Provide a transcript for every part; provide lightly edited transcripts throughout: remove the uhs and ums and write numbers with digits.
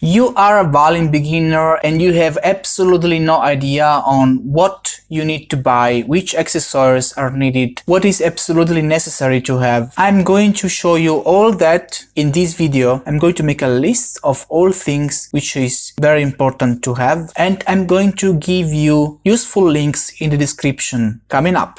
You are a violin beginner and you have absolutely no idea on what you need to buy, which accessories are needed, what is absolutely necessary to have. I'm going to show you all that in this video. I'm going to make a list of all things which is very important to have, and I'm going to give you useful links in the description coming up.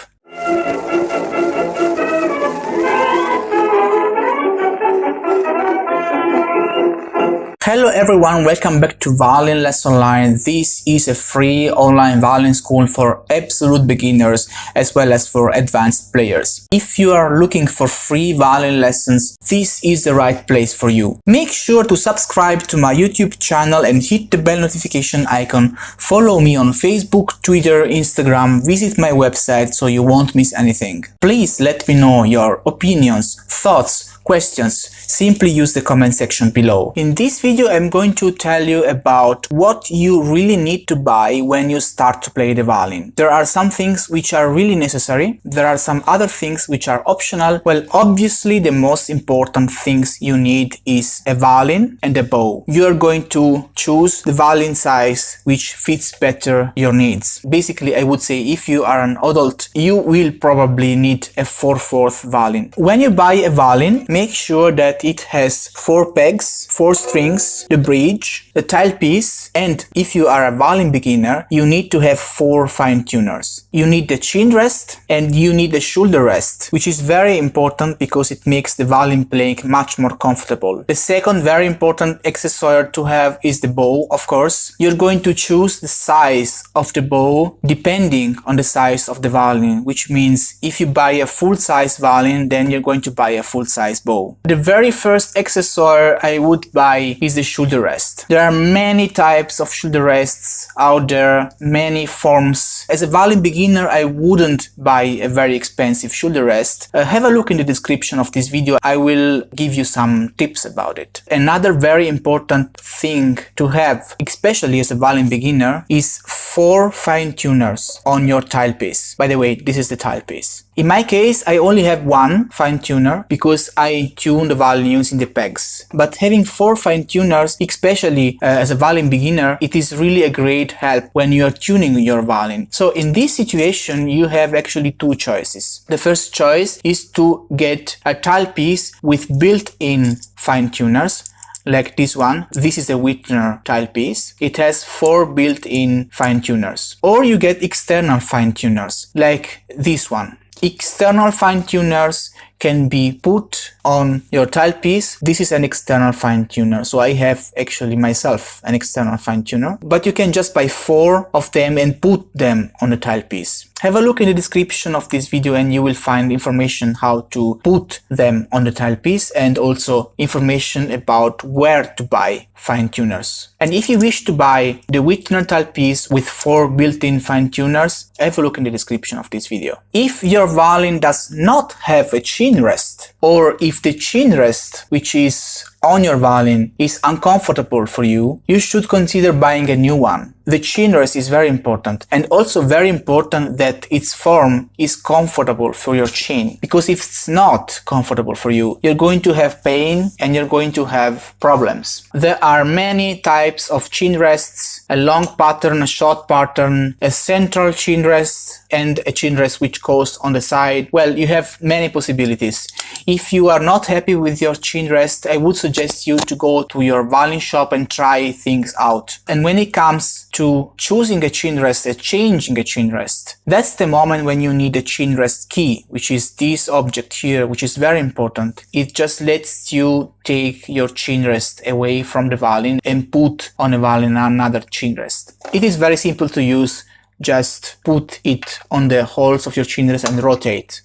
Hello everyone, welcome back to Violin Lesson Online. This is a free online violin school for absolute beginners as well as for advanced players. If you are looking for free violin lessons, this is the right place for you. Make sure to subscribe to my YouTube channel and hit the bell notification icon. Follow me on Facebook, Twitter, Instagram, visit my website so you won't miss anything. Please let me know your opinions, thoughts, questions. Simply use the comment section below. In this video I'm going to tell you about what you really need to buy when you start to play the violin. There are some things which are really necessary. There are some other things which are optional. Well, obviously the most important things you need is a violin and a bow. You are going to choose the violin size which fits better your needs. Basically, I would say if you are an adult, you will probably need a 4/4 violin. When you buy a violin, make sure that it has 4 pegs, 4 strings, the bridge, the tailpiece, and if you are a violin beginner, you need to have 4 fine tuners. You need the Chinrest and you need the shoulder rest, which is very important because it makes the violin playing much more comfortable. The second very important accessory to have is the bow, of course. You're going to choose the size of the bow depending on the size of the violin, which means if you buy a full-size violin, then you're going to buy a full-size bow. The very first accessory I would buy is the shoulder rest. There are many types of shoulder rests out there, many forms. As a violin beginner, I wouldn't buy a very expensive shoulder rest. Have a look in the description of this video. I will give you some tips about it. Another very important thing to have, especially as a violin beginner, is 4 fine tuners on your tailpiece. By the way, this is the tailpiece. In my case, I only have 1 fine tuner because I tune the violin using the pegs. But having 4 fine tuners, especially as a violin beginner, it is really a great help when you are tuning your violin. So in this situation, you have actually 2 choices. The first choice is to get a tailpiece with built-in fine tuners, like this one. This is the Whitner tailpiece. It has 4 built-in fine tuners. Or you get external fine tuners, like this one. External fine tuners can be put on your tailpiece. This is an external fine tuner, so I have actually myself an external fine tuner, but you can just buy 4 of them and put them on the tailpiece. Have a look in the description of this video and you will find information how to put them on the tailpiece and also information about where to buy fine tuners. And if you wish to buy the Whitner tailpiece with 4 built-in fine tuners, have a look in the description of this video. If your violin does not have a Chinrest, or if the Chinrest, which is on your violin, is uncomfortable for you, you should consider buying a new one. The Chinrest is very important, and also very important that its form is comfortable for your chin, because if it's not comfortable for you, you're going to have pain and you're going to have problems. There are many types of Chinrests: a long pattern, a short pattern, a central Chinrest, and a Chinrest which goes on the side. Well, you have many possibilities. If you are not happy with your Chinrest, I would suggest you to go to your violin shop and try things out. And when it comes to choosing a Chinrest, changing a Chinrest, that's the moment when you need a Chinrest key, which is this object here, which is very important. It just lets you take your Chinrest away from the violin and put on a violin another Chinrest. It is very simple to use. Just put it on the holes of your Chinrest and rotate.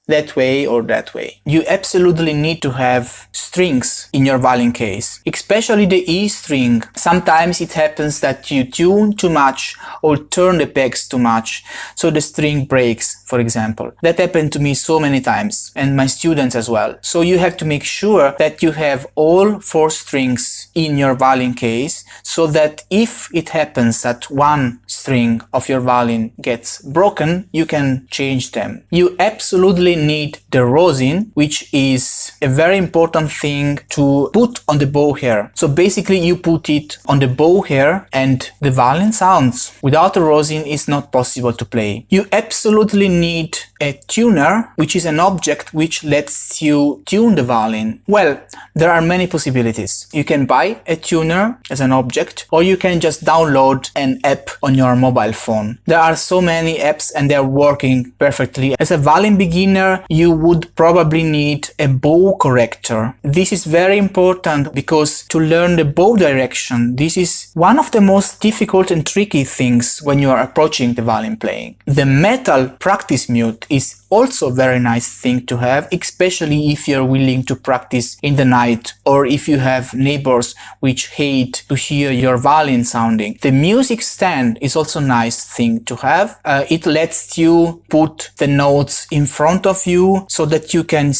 That way or that way. You absolutely need to have strings in your violin case, especially the E string. Sometimes it happens that you tune too much or turn the pegs too much, so the string breaks, for example. That happened to me so many times, and my students as well. So you have to make sure that you have all 4 strings in your violin case, so that if it happens that one string of your violin gets broken, you can change them. You absolutely need the rosin, which is a very important thing to put on the bow hair. So basically you put it on the bow hair and the violin sounds. Without the rosin it's not possible to play. You absolutely need a tuner, which is an object which lets you tune the violin. Well, there are many possibilities. You can buy a tuner as an object, or you can just download an app on your mobile phone. There are so many apps and they're working perfectly. As a violin beginner, you would probably need a bow corrector. This is very important because to learn the bow direction, this is one of the most difficult and tricky things when you are approaching the violin playing. The metal practice mute is also a very nice thing to have, especially if you're willing to practice in the night or if you have neighbors which hate to hear your violin sounding. The music stand is also a nice thing to have. It lets you put the notes in front of you so that you can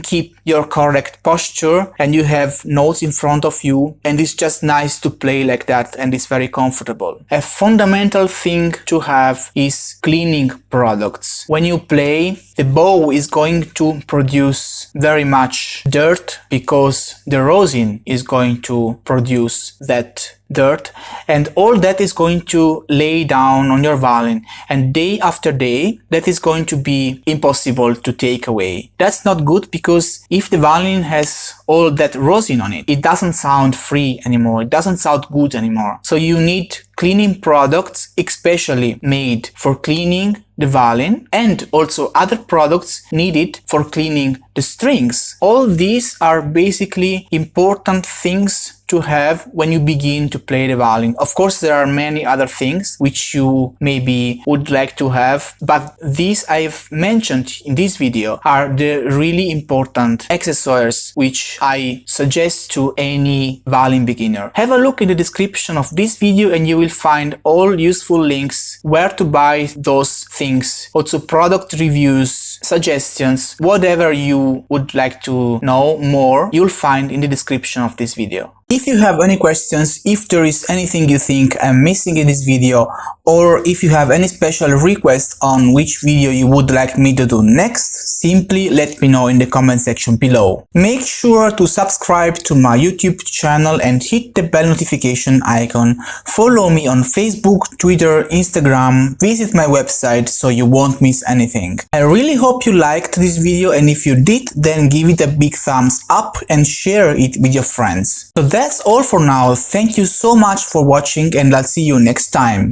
keep your correct posture and you have notes in front of you, and it's just nice to play like that and it's very comfortable. A fundamental thing to have is cleaning products. When you play, the bow is going to produce very much dirt because the rosin is going to produce that dirt, and all that is going to lay down on your violin, and day after day that is going to be impossible to take away. That's not good, because if the violin has all that rosin on it, it doesn't sound free anymore, it doesn't sound good anymore. So you need cleaning products especially made for cleaning the violin, and also other products needed for cleaning the strings. All these are basically important things to have when you begin to play the violin. Of course, there are many other things which you maybe would like to have, but these I've mentioned in this video are the really important accessories which I suggest to any violin beginner. Have a look in the description of this video and you will find all useful links where to buy those things, also product reviews, suggestions, whatever you would like to know more, you'll find in the description of this video. If you have any questions, if there is anything you think I'm missing in this video, or if you have any special request on which video you would like me to do next, simply let me know in the comment section below. Make sure to subscribe to my YouTube channel and hit the bell notification icon. Follow me on Facebook, Twitter, Instagram, visit my website so you won't miss anything. I really hope you liked this video, and if you did, then give it a big thumbs up and share it with your friends. So that's all for now. Thank you so much for watching, and I'll see you next time.